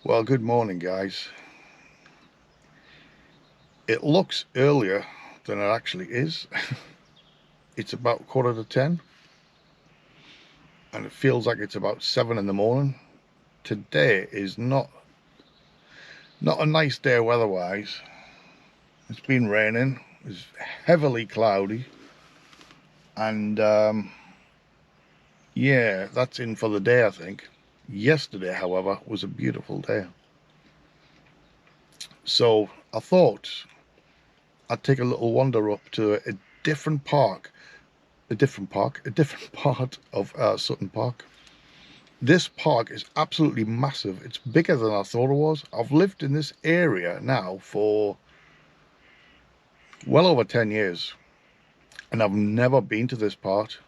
Well, good morning, guys. It looks earlier than it actually is. It's about 10:15, and it feels like it's about 7 in the morning. Today is not a nice day weather-wise. It's been raining. It's heavily cloudy, and yeah, that's in for the day, I think. Yesterday, however, was a beautiful day. So I thought I'd take a little wander up to a different park, a different part of Sutton Park. This park is absolutely massive. It's bigger than I thought it was. I've lived in this area now for well over 10 years, and I've never been to this part.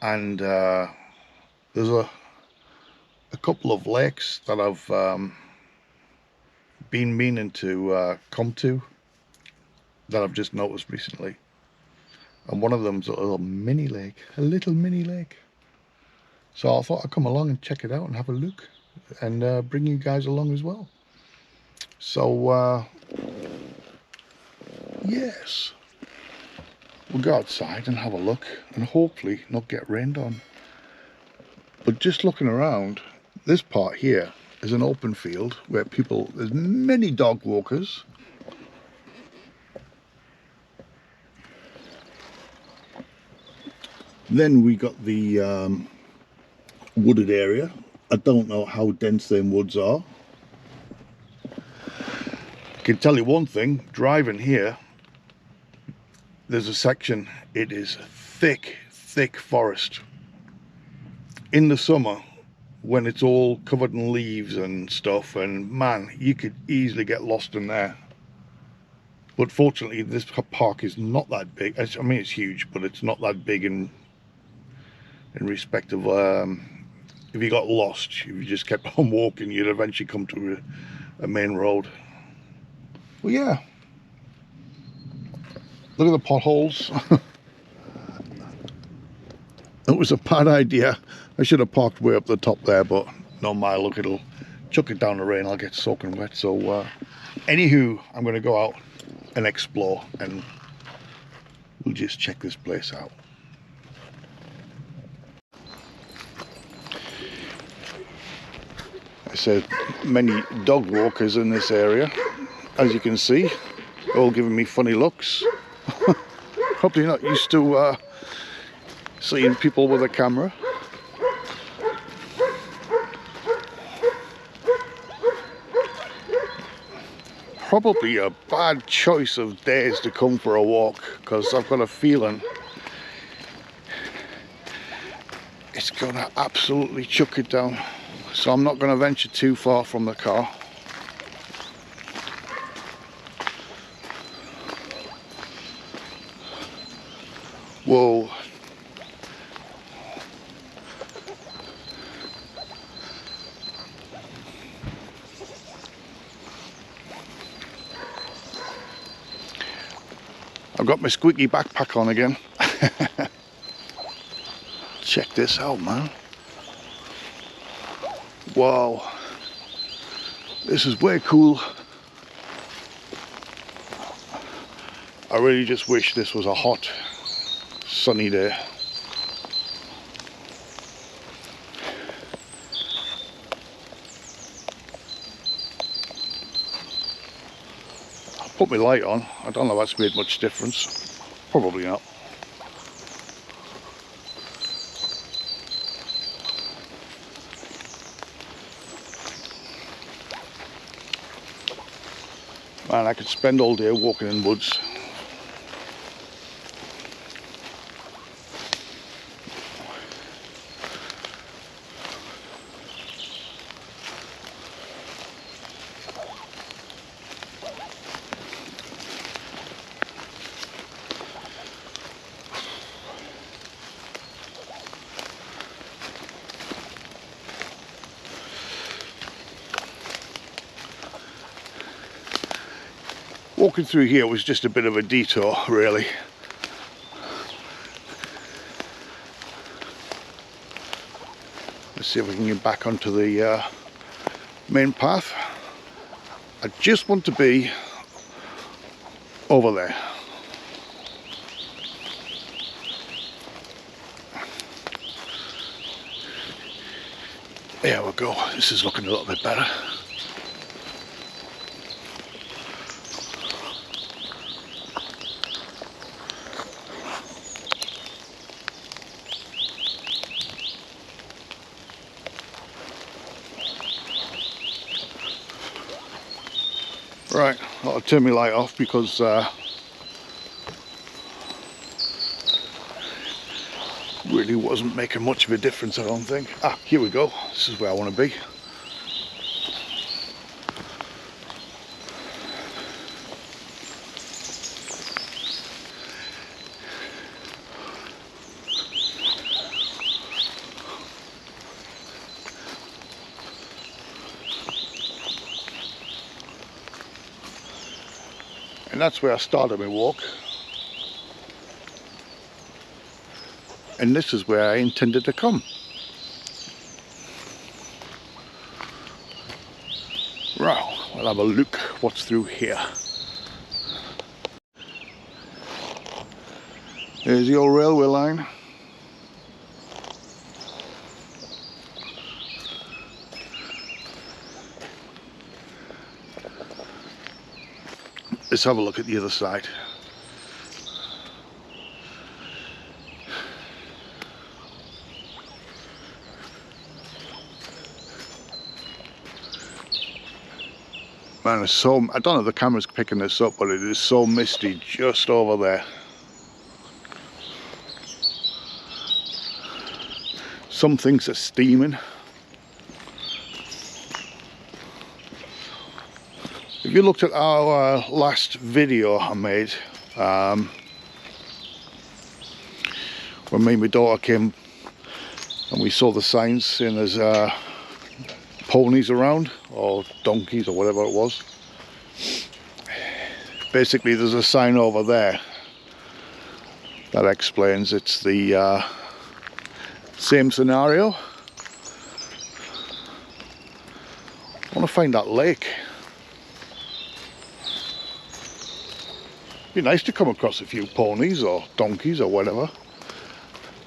And there's a couple of lakes that I've been meaning to come to that I've just noticed recently. And one of them's a little mini lake, a little mini lake. So I thought I'd come along and check it out and have a look and bring you guys along as well. So, yes, we'll go outside and have a look and hopefully not get rained on. But just looking around, this part here is an open field where there's many dog walkers. Then we got the wooded area. I don't know how dense them woods are. I can tell you one thing, driving here, there's a section, it is thick forest. In the summer, when it's all covered in leaves and stuff, and man, you could easily get lost in there. But fortunately, this park is not that big. I mean, it's huge, but it's not that big in respect of if you got lost, if you just kept on walking, you'd eventually come to a main road. Well, yeah, look at the potholes. It was a bad idea. I should have parked way up the top there, but no, my luck, it'll chuck it down the rain, I'll get soaking wet. So anywho, I'm going to go out and explore, and we'll just check this place out. I said many dog walkers in this area, as you can see, all giving me funny looks. Probably not used to seeing people with a camera. Probably a bad choice of days to come for a walk, because I've got a feeling it's gonna absolutely chuck it down. So I'm not going to venture too far from the car. Whoa. I've got my squeaky backpack on again. Check this out, man. Wow. This is way cool. I really just wish this was a hot, sunny day. I put my light on. I don't know if that's made much difference. Probably not. Man, I could spend all day walking in woods. Walking through here was just a bit of a detour, really. Let's see if we can get back onto the main path. I just want to be over there. There we go, this is looking a little bit better. Right, I'll turn my light off because really wasn't making much of a difference, I don't think. Ah, here we go, this is where I want to be. And that's where I started my walk. And this is where I intended to come. Right, we'll have a look what's through here. There's the old railway line. Let's have a look at the other side. Man, it's so, I don't know if the camera's picking this up, but it is so misty just over there. Some things are steaming. If you looked at our last video I made, when me and my daughter came and we saw the signs saying there's ponies around, or donkeys, or whatever it was. Basically there's a sign over there that explains it's the same scenario. I want to find that lake. Be nice to come across a few ponies or donkeys or whatever,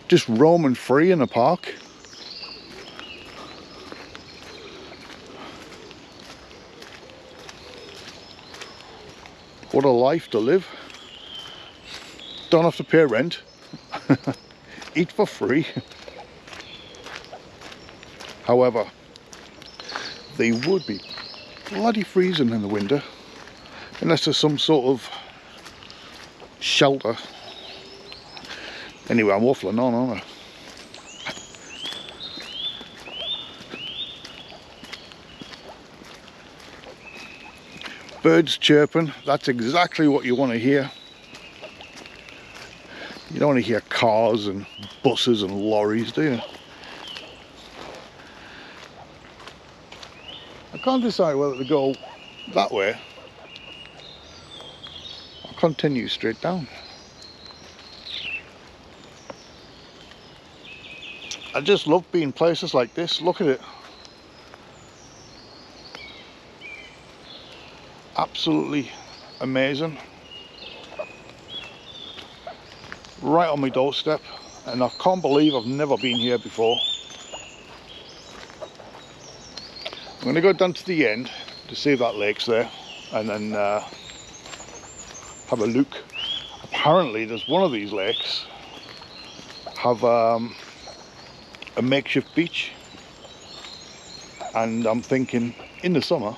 just roaming free in a park. What a life to live. Don't have to pay rent. Eat for free. However, they would be bloody freezing in the winter unless there's some sort of shelter. Anyway, I'm waffling on, aren't I? Birds chirping, that's exactly what you want to hear. You don't want to hear cars and buses and lorries, do you? I can't decide whether to go that way or continue straight down. I just love being places like this. Look at it. Absolutely amazing. Right on my doorstep, and I can't believe I've never been here before. I'm going to go down to the end to see if that lake's there, and then have a look. Apparently there's one of these lakes have a makeshift beach, and I'm thinking in the summer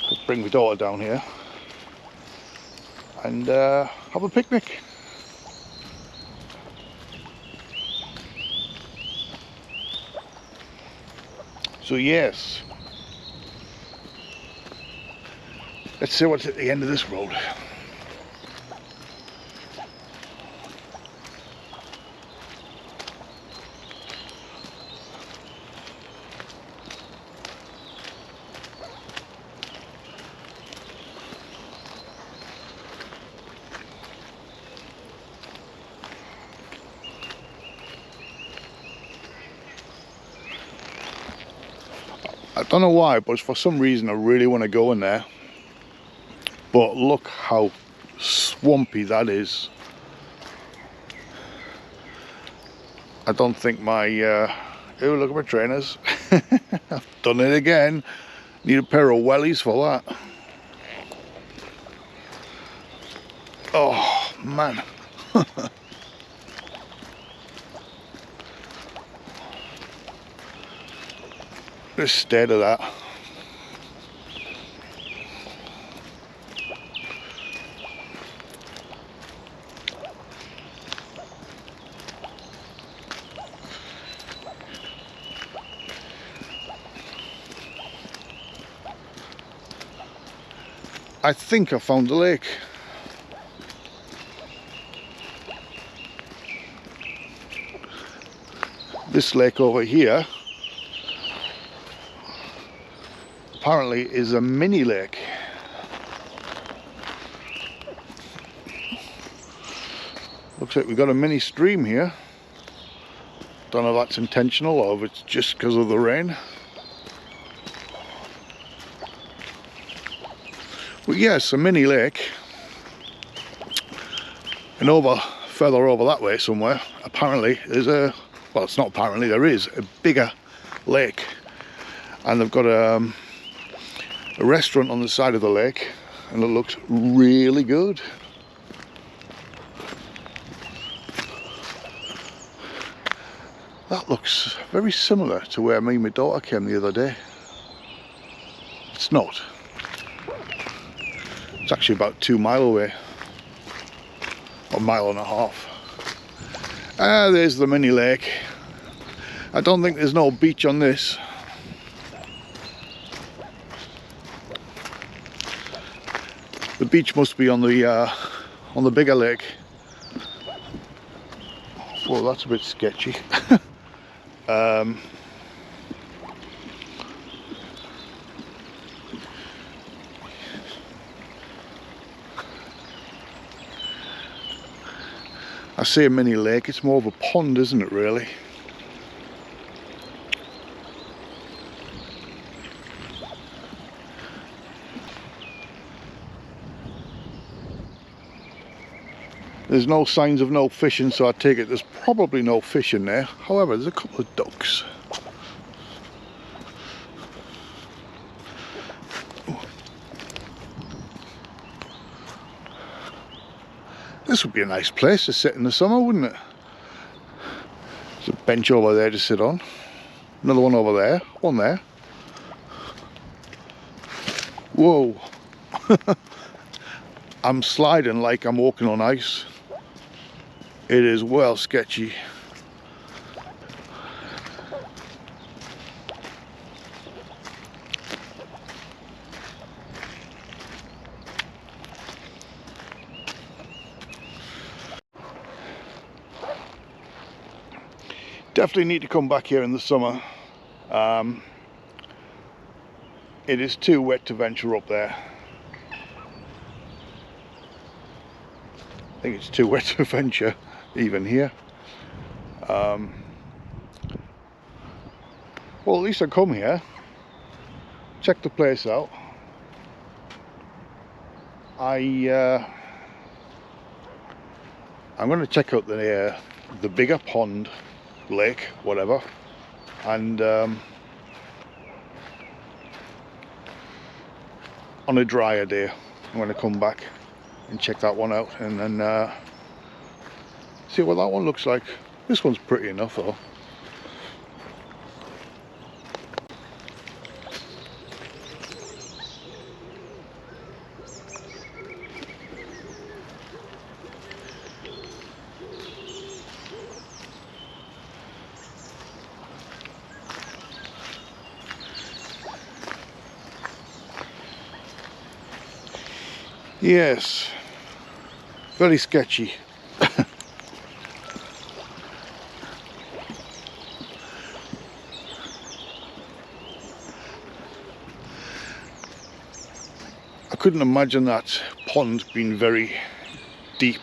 I'll bring my daughter down here and have a picnic. So yes, let's see what's at the end of this road. I don't know why, but for some reason I really want to go in there. But look how swampy that is. I don't think my oh, look at my trainers. I've done it again. Need a pair of wellies for that. Oh man. Just stare at that. I think I found the lake. This lake over here apparently is a mini lake. Looks like we've got a mini stream here. Don't know if that's intentional or if it's just because of the rain. But yes, a mini lake. And further over that way somewhere, apparently there's a, well, it's not apparently, there is a bigger lake. And they've got a restaurant on the side of the lake, and it looks really good. That looks very similar to where me and my daughter came the other day. It's not. It's actually about 2 miles away, or 1.5 miles. Ah, there's the mini lake. I don't think there's no beach on this. The beach must be on the bigger lake. Well, that's a bit sketchy. I say a mini lake, it's more of a pond, isn't it, really? There's no signs of no fishing, so I take it there's probably no fish in there. However, there's a couple of ducks. This would be a nice place to sit in the summer, wouldn't it? There's a bench over there to sit on. Another one over there. One there. Whoa. I'm sliding like I'm walking on ice. It is well sketchy. Definitely need to come back here in the summer. It is too wet to venture up there. I think it's too wet to venture even here. Well, at least I come here, check the place out. I'm going to check out the bigger pond, lake, whatever, and on a drier day I'm going to come back and check that one out, and then see what that one looks like. This one's pretty enough though. Yes, very sketchy. I couldn't imagine that pond being very deep.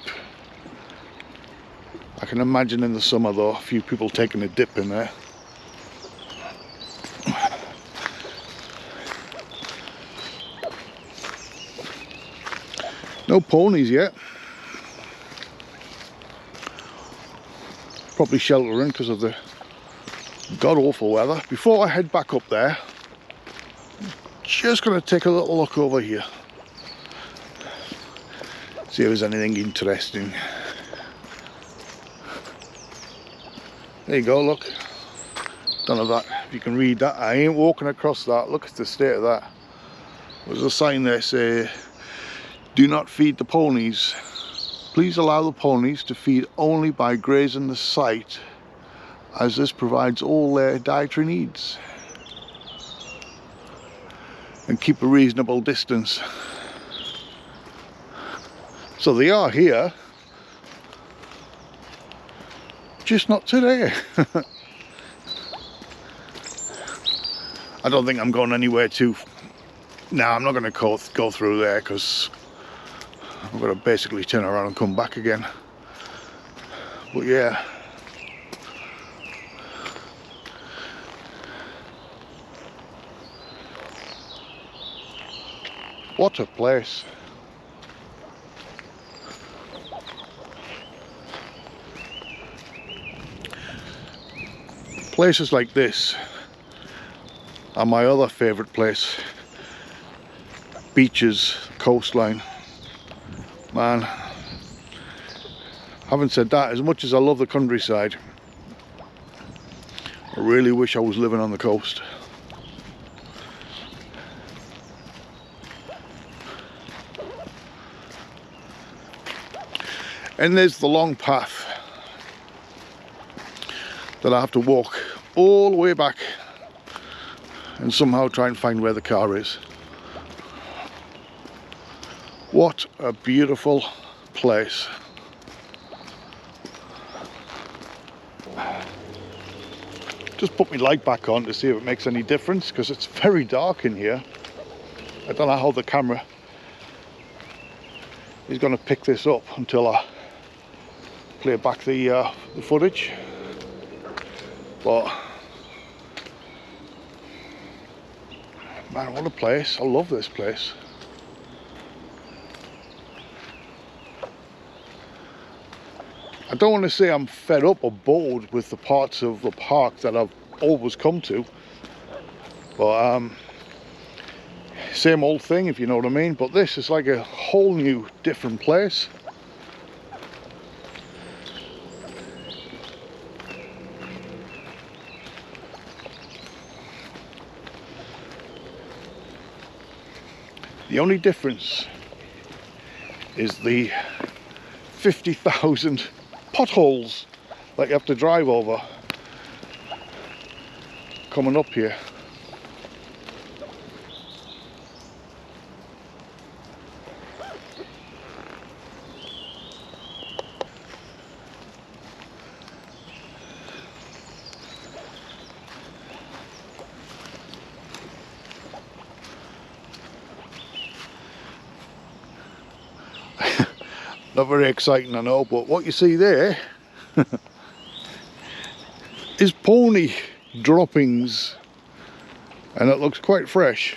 I can imagine in the summer though, a few people taking a dip in there. No ponies yet. Probably sheltering because of the god-awful weather. Before I head back up there, just going to take a little look over here. See if there's anything interesting. There you go, look. Don't know that, if you can read that. I ain't walking across that. Look at the state of that. There's a sign there say, do not feed the ponies. Please allow the ponies to feed only by grazing the site, as this provides all their dietary needs. And keep a reasonable distance. So they are here, just not today. I don't think I'm going anywhere too... No, I'm not going to go through there because I've got to basically turn around and come back again. But yeah. What a place. Places like this are my other favourite place. Beaches, coastline. Man, having said that, as much as I love the countryside, I really wish I was living on the coast. And there's the long path that I have to walk all the way back and somehow try and find where the car is. What a beautiful place. Just put my light back on to see if it makes any difference, because it's very dark in here. I don't know how the camera is going to pick this up until I play back the footage. But man, what a place. I love this place. I don't want to say I'm fed up or bored with the parts of the park that I've always come to, but same old thing, if you know what I mean. But this is like a whole new different place. The only difference is the 50,000 potholes that you have to drive over coming up here. Not very exciting, I know, but what you see there is pony droppings, and it looks quite fresh.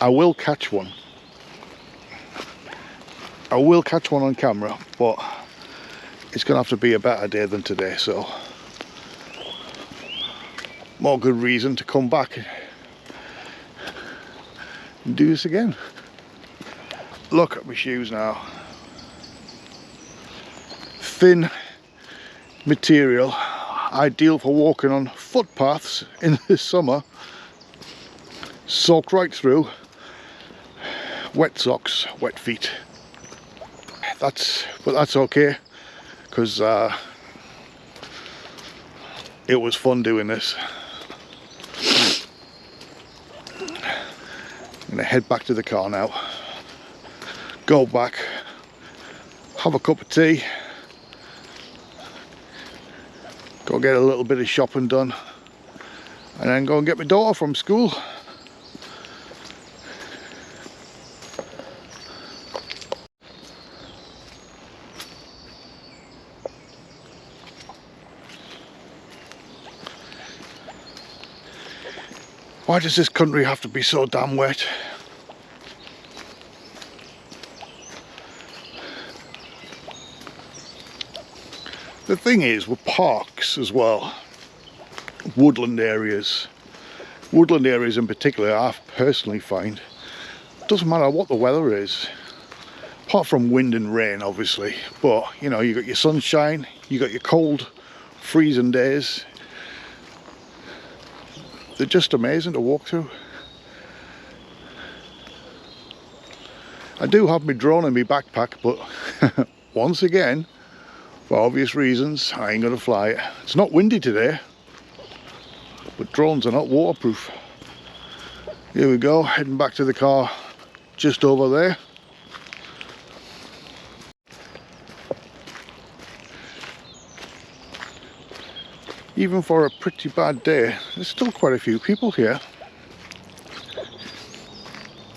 I will catch one. I will catch one on camera, but it's gonna have to be a better day than today, so more good reason to come back and do this again. Look at my shoes now. Thin material, ideal for walking on footpaths in the summer. Soaked right through. Wet socks, wet feet. But that's okay, because it was fun doing this. I'm gonna head back to the car now, go back, have a cup of tea, go get a little bit of shopping done, and then go and get my daughter from school. Why does this country have to be so damn wet? The thing is, with parks as well, woodland areas in particular, I personally find, it doesn't matter what the weather is, apart from wind and rain obviously, but you know, you got your sunshine, you got your cold freezing days. They're just amazing to walk through. I do have my drone in my backpack, but once again, for obvious reasons, I ain't gonna fly it. It's not windy today, but drones are not waterproof. Here we go, heading back to the car just over there. Even for a pretty bad day, there's still quite a few people here.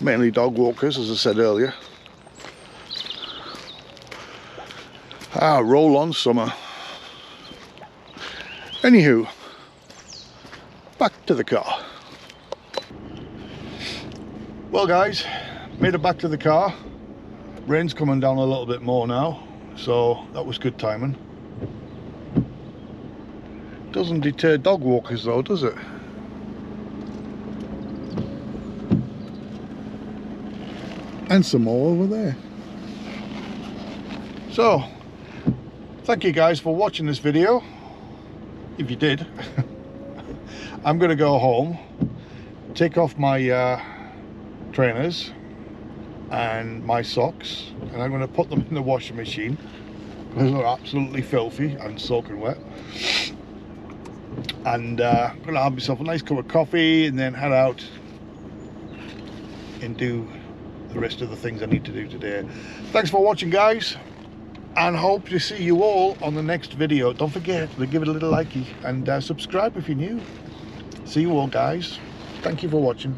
Mainly dog walkers, as I said earlier. Roll on summer. Anywho, back to the car. Well guys, made it back to the car. Rain's coming down a little bit more now, so that was good timing. Doesn't deter dog walkers though, does it? And some more over there. So, thank you guys for watching this video. If you did. I'm going to go home, take off my trainers and my socks, and I'm going to put them in the washing machine because they're absolutely filthy and soaking wet. And I'm going to have myself a nice cup of coffee and then head out and do the rest of the things I need to do today. Thanks for watching guys, and hope to see you all on the next video. Don't forget to give it a little likey and subscribe if you're new. See you all guys. Thank you for watching.